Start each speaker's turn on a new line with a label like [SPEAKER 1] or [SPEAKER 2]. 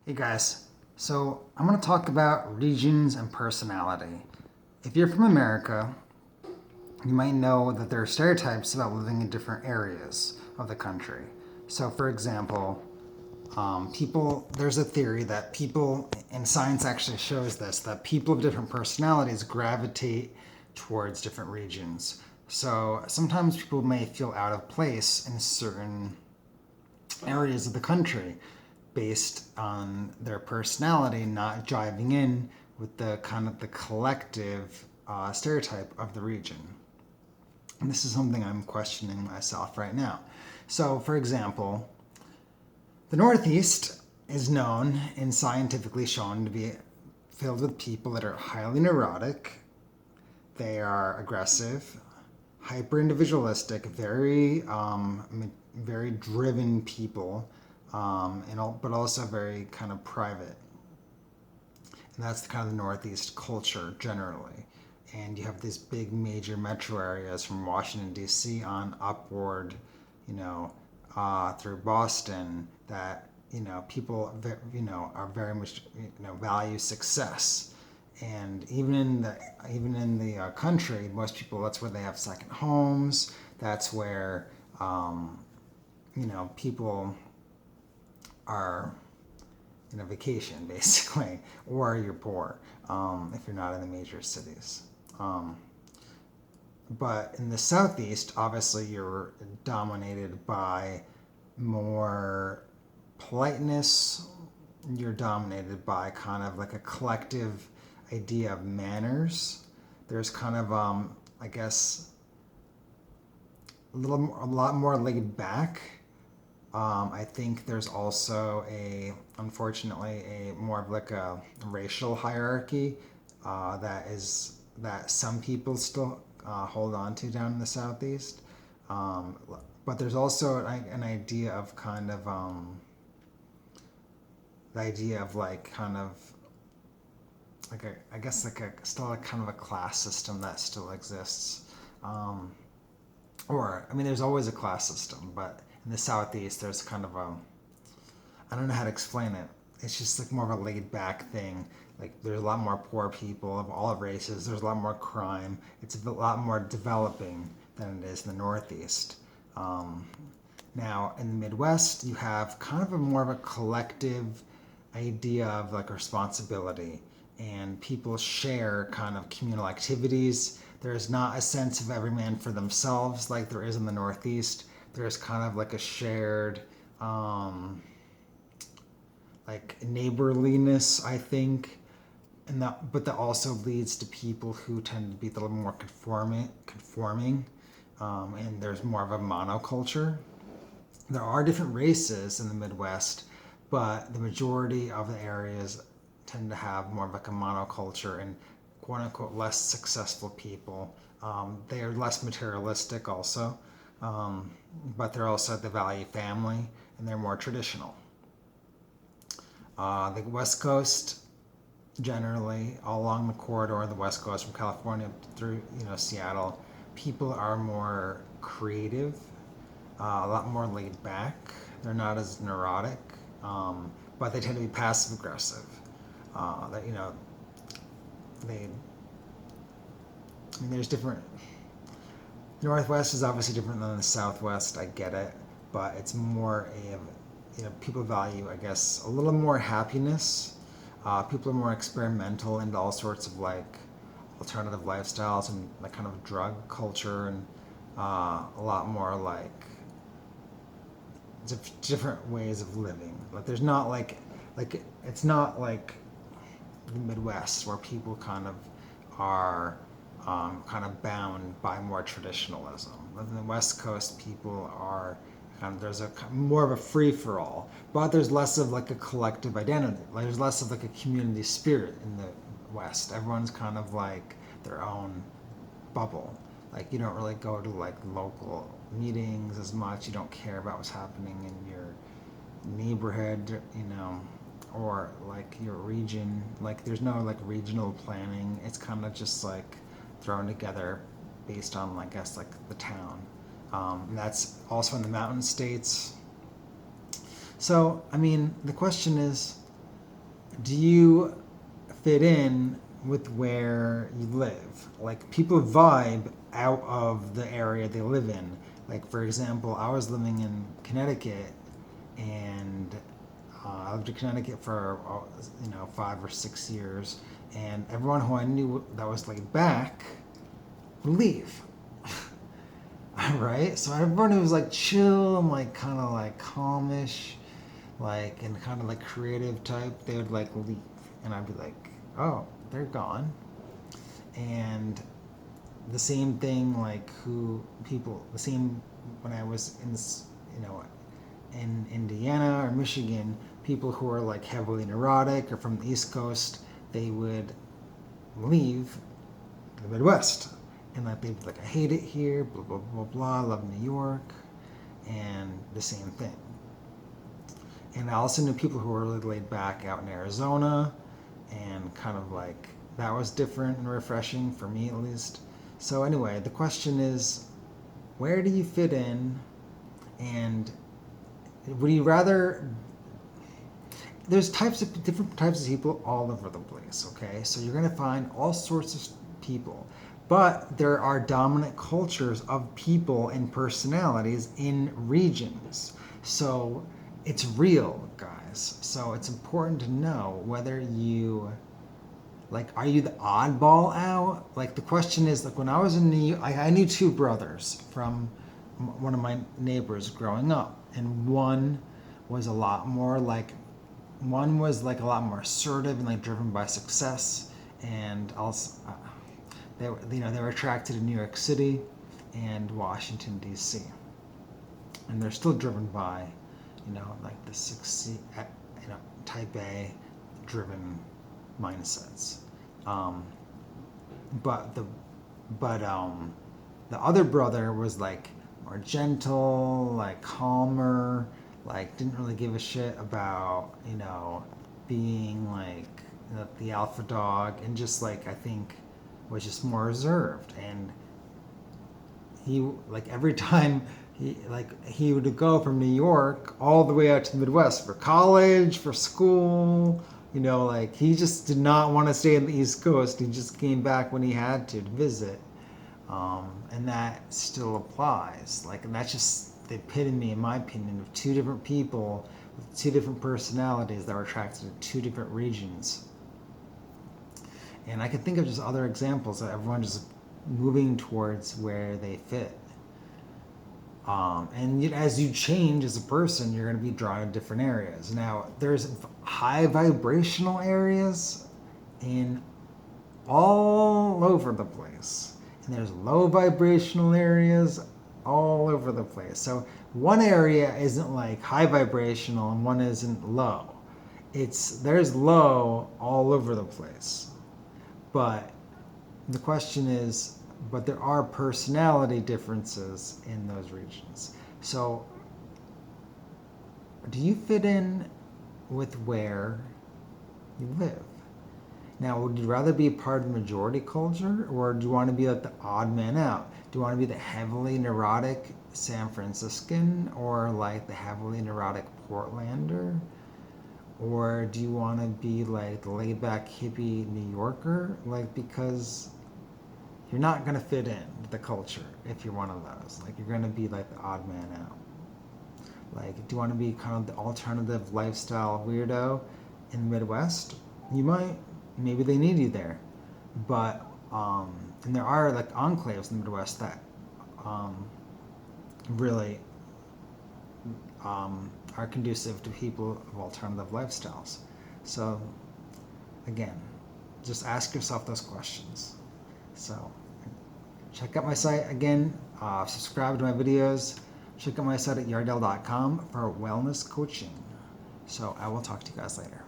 [SPEAKER 1] Hey guys, so I'm going to talk about regions and personality. If you're from America, you might know that there are stereotypes about living in different areas of the country. So, for example, there's a theory that people, and science actually shows this, that people of different personalities gravitate towards different regions. So, sometimes people may feel out of place in certain areas of the country based on their personality not jiving in with the kind of the collective stereotype of the region. And this is something I'm questioning myself right now. So, for example, the Northeast is known and scientifically shown to be filled with people that are highly neurotic, they are aggressive, hyper individualistic, very driven people, but also very kind of private. And that's the kind of the Northeast culture generally. And you have these big major metro areas from Washington D.C. on upward, you know, through Boston that people are very much value success. And even in the country, most people, that's where they have second homes. That's where people are vacation basically, or you're poor if you're not in the major cities. Um, but in the southeast, obviously, you're dominated by more politeness. You're dominated by kind of like a collective idea of manners. There's kind of, I guess, a lot more laid back. I think there's also unfortunately, a more of like a racial hierarchy that some people still hold on to down in the southeast. Um, but there's also an idea of kind of the idea of like kind of like I guess like a still a kind of a class system that still exists. Um, or I mean, there's always a class system, but in the southeast, there's kind of a I don't know how to explain it. It's just like more of a laid back thing. Like there's a lot more poor people of all races. There's a lot more crime. It's a lot more developing than it is in the Northeast. Um, Now in the Midwest, you have kind of a more of a collective idea of like responsibility, and people share kind of communal activities. There's not a sense of every man for themselves like there is in the Northeast. There's kind of like a shared um, like neighborliness, I think, and that also leads to people who tend to be a little more conforming, and there's more of a monoculture. There are different races in the Midwest, but the majority of the areas tend to have more of like a monoculture and quote unquote less successful people. They are less materialistic also, um, but they're also the value family and they're more traditional. The West Coast, generally, all along the corridor of the West Coast from California through Seattle, people are more creative, a lot more laid back. They're not as neurotic, but they tend to be passive aggressive. That they. I mean, there's different. Northwest is obviously different than the Southwest. I get it, but it's more a people value, I guess, a little more happiness. People are more experimental into all sorts of like alternative lifestyles and like kind of drug culture and a lot more like different ways of living. Like there's not like it's not like the Midwest where people kind of are kind of bound by more traditionalism. In the West Coast, people are kind of there's a more of a free for all, but there's less of like a collective identity. Like there's less of like a community spirit in the West. Everyone's kind of like their own bubble. Like you don't really go to like local meetings as much. You don't care about what's happening in your neighborhood, or like your region. Like there's no like regional planning. It's kind of just like thrown together based on, I guess, like the town. And that's also in the mountain states. So, I mean, the question is, do you fit in with where you live? Like people vibe out of the area they live in. Like for example, I was living in Connecticut, and I lived in Connecticut for 5 or 6 years, and everyone who I knew that was laid back would leave. Right? So everyone who was like chill and like kind of like calmish, like and kind of like creative type, they would like leave, and I'd be like, oh, they're gone. And the same thing, like who people, the same when I was in this, you know, in Indiana or Michigan, people who are like heavily neurotic or from the East Coast, they would leave the Midwest. And like they'd be like, I hate it here, blah blah blah blah, I love New York, and the same thing. And I also knew people who were really laid back out in Arizona, and kind of like that was different and refreshing for me at least. So anyway, the question is, where do you fit in, and would you rather? There's different types of people all over the place. Okay, so you're gonna find all sorts of people, but there are dominant cultures of people and personalities in regions. So it's real, guys. So it's important to know whether you like, are you the oddball out? Like the question is, like when I was in I knew two brothers from one of my neighbors growing up, and was a lot more like one was like a lot more assertive and like driven by success, and also they were attracted to New York City and Washington D.C., and they're still driven by like the succeed type A driven mindsets. Um, but the other brother was like more gentle, like calmer, like didn't really give a shit about being like the alpha dog, and just like I think was just more reserved. And he like every time he would go from New York all the way out to the Midwest for college, for school. Like he just did not want to stay in the East Coast. He just came back when he had to visit, and that still applies. Like, and that's just the epitome, in my opinion, of two different people with two different personalities that were attracted to two different regions. And I can think of just other examples of everyone just moving towards where they fit. And as you change as a person, you're going to be drawn to different areas. Now, there's high vibrational areas in all over the place, and there's low vibrational areas all over the place. So one area isn't like high vibrational and one isn't low. There's low all over the place. But the question is, but there are personality differences in those regions. So, do you fit in with where you live? Now, would you rather be a part of the majority culture, or do you want to be like the odd man out? Do you want to be the heavily neurotic San Franciscan, or like the heavily neurotic Portlander? Or do you want to be like the laid back hippie New Yorker? Like, because you're not going to fit in the culture if you're one of those. Like, you're going to be like the odd man out. Like, do you want to be kind of the alternative lifestyle weirdo in the Midwest? You might. Maybe they need you there. But, and there are like enclaves in the Midwest that really are conducive to people of alternative lifestyles. So, again, just ask yourself those questions. So, check out my site again, subscribe to my videos, check out my site at yardell.com for wellness coaching. So I will talk to you guys later.